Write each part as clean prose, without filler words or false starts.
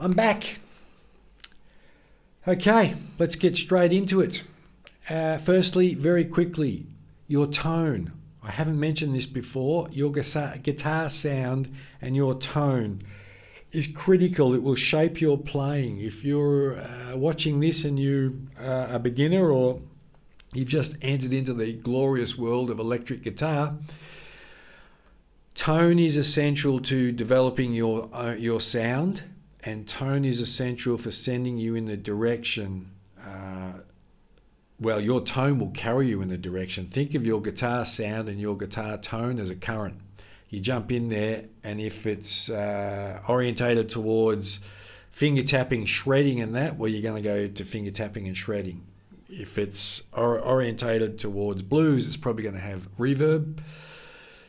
I'm back. Okay, let's get straight into it. Firstly, very quickly, your tone. I haven't mentioned this before. Your guitar sound and your tone is critical. It will shape your playing. If you're watching this and you are a beginner or you've just entered into the glorious world of electric guitar, tone is essential to developing your sound, and tone is essential for sending you in the direction. Well, your tone will carry you in the direction. Think of your guitar sound and your guitar tone as a current. You jump in there, and if it's orientated towards finger tapping, shredding and that, well, you're going to go to finger tapping and shredding. If it's orientated towards blues, it's probably going to have reverb.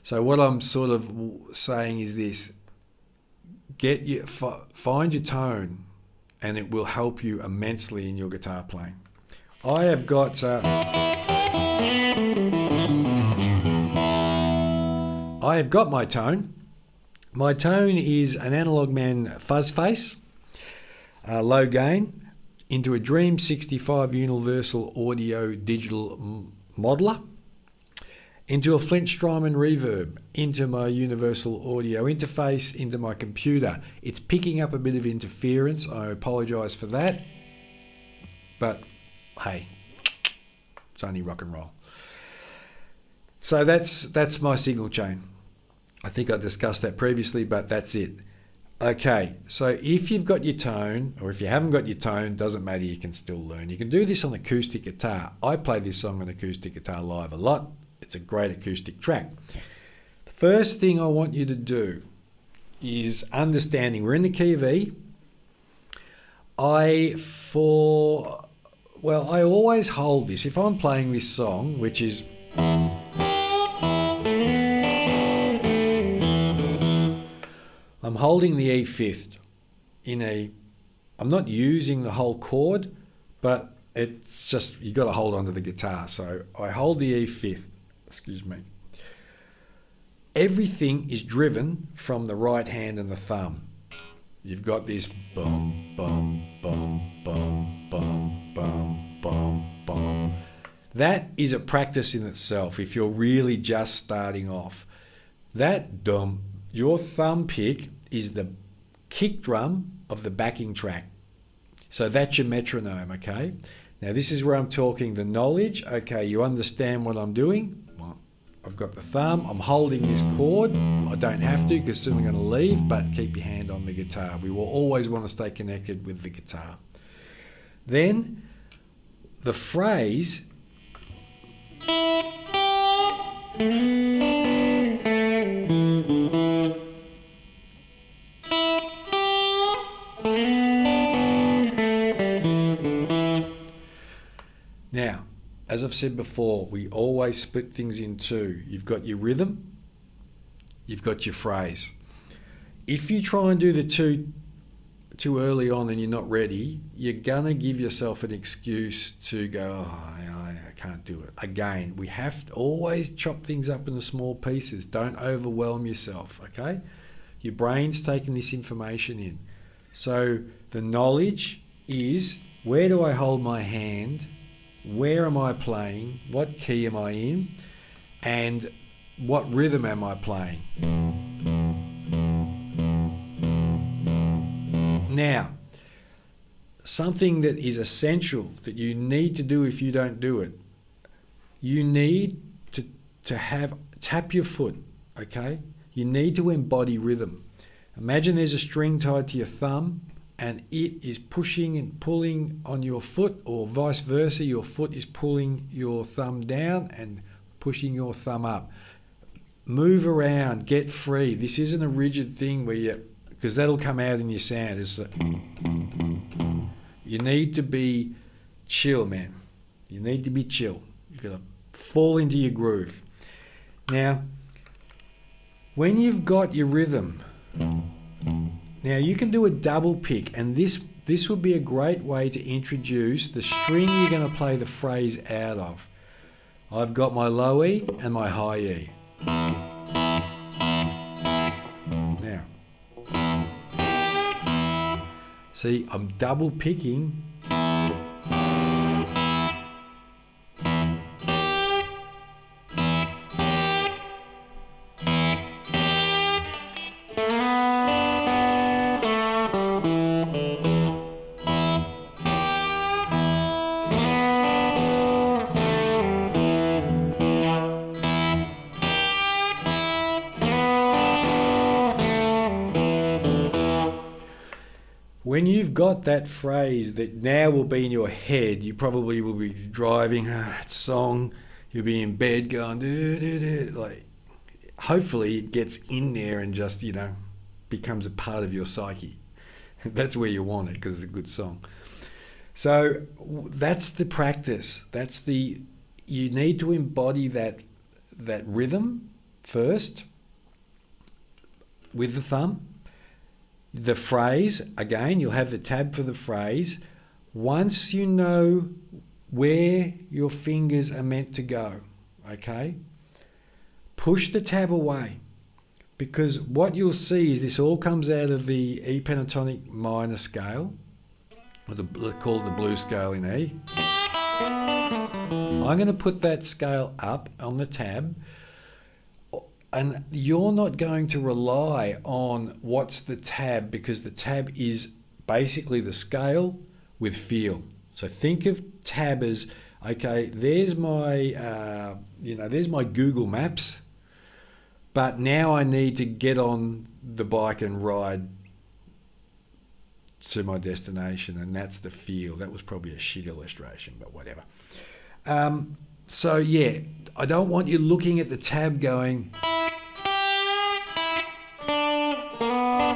So what I'm sort of saying is this: find your tone, and it will help you immensely in your guitar playing. I have got my tone. My tone is an Analog Man fuzz face, low gain, into a Dream 65 Universal Audio Digital Modeler, into a Flint Strymon reverb, into my Universal Audio interface, into my computer. It's picking up a bit of interference. I apologise for that, but hey, it's only rock and roll. So that's my signal chain. I think I discussed that previously, but that's it. Okay, so if you've got your tone, or if you haven't got your tone, doesn't matter, you can still learn. You can do this on acoustic guitar. I play this song on acoustic guitar live a lot. It's a great acoustic track. The first thing I want you to do is understanding we're in the key of E. I always hold this. If I'm playing this song, which is I'm holding the E fifth I'm not using the whole chord, but it's just, you got to hold onto the guitar. So I hold the E fifth, Everything is driven from the right hand and the thumb. You've got this bum, bum, bum, bum, bum, bum, bum, bum. That is a practice in itself if you're really just starting off. That dum, your thumb pick is the kick drum of the backing track. So that's your metronome, okay? Now this is where I'm talking the knowledge. Okay, you understand what I'm doing? Well, I've got the thumb, I'm holding this chord. I don't have to because soon I'm going to leave, but keep your hand on the guitar. We will always want to stay connected with the guitar. Then the phrase now, as I've said before, we always split things in two. You've got your rhythm, you've got your phrase. If you try and do the two too early on and you're not ready, you're going to give yourself an excuse to go, I can't do it. Again, we have to always chop things up into small pieces. Don't overwhelm yourself, okay? Your brain's taking this information in. So the knowledge is, where do I hold my hand? Where am I playing? What key am I in? And what rhythm am I playing? Now, something that is essential that you need to do if you don't do it, you need to tap your foot, okay? You need to embody rhythm. Imagine there's a string tied to your thumb and it is pushing and pulling on your foot, or vice versa, your foot is pulling your thumb down and pushing your thumb up. Move around, get free. This isn't a rigid thing where because that'll come out in your sound. It's you need to be chill, man. You need to be chill. You've got to fall into your groove. Now, when you've got your rhythm, now you can do a double pick, and this would be a great way to introduce the string you're going to play the phrase out of. I've got my low E and my high E. Now, See, I'm double picking. When you've got that phrase that now will be in your head, you probably will be driving that song, you'll be in bed going, like, hopefully it gets in there and just, becomes a part of your psyche. That's where you want it, because it's a good song. So that's the practice. You need to embody that rhythm first with the thumb. The phrase, again, you'll have the tab for the phrase. Once you know where your fingers are meant to go, okay, push the tab away, because what you'll see is this all comes out of the E pentatonic minor scale, or called the blues scale in E. I'm going to put that scale up on the tab, and you're not going to rely on what's the tab, because the tab is basically the scale with feel. So think of tab as, okay, there's my, there's my Google Maps, but now I need to get on the bike and ride to my destination, and that's the feel. That was probably a shit illustration, but whatever. So yeah, I don't want you looking at the tab going,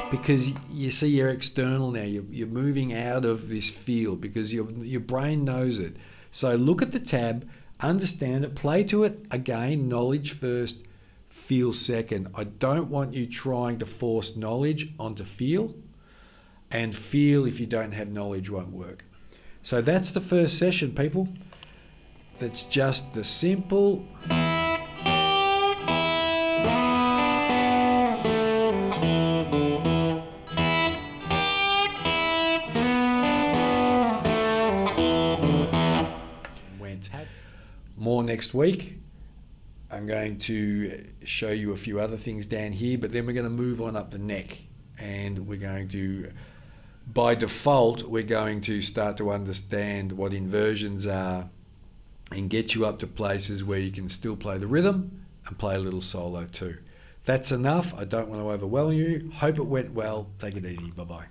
because you see you're external now. You're moving out of this feel because your brain knows it. So look at the tab, understand it, play to it again, knowledge first, feel second. I don't want you trying to force knowledge onto feel, and feel, if you don't have knowledge, won't work. So that's the first session, people. That's just the simple more next week. I'm going to show you a few other things down here, but then we're going to move on up the neck, and we're going to, by default, we're going to start to understand what inversions are and get you up to places where you can still play the rhythm and play a little solo too. That's enough. I don't want to overwhelm you. Hope it went well. Take it easy. Bye-bye.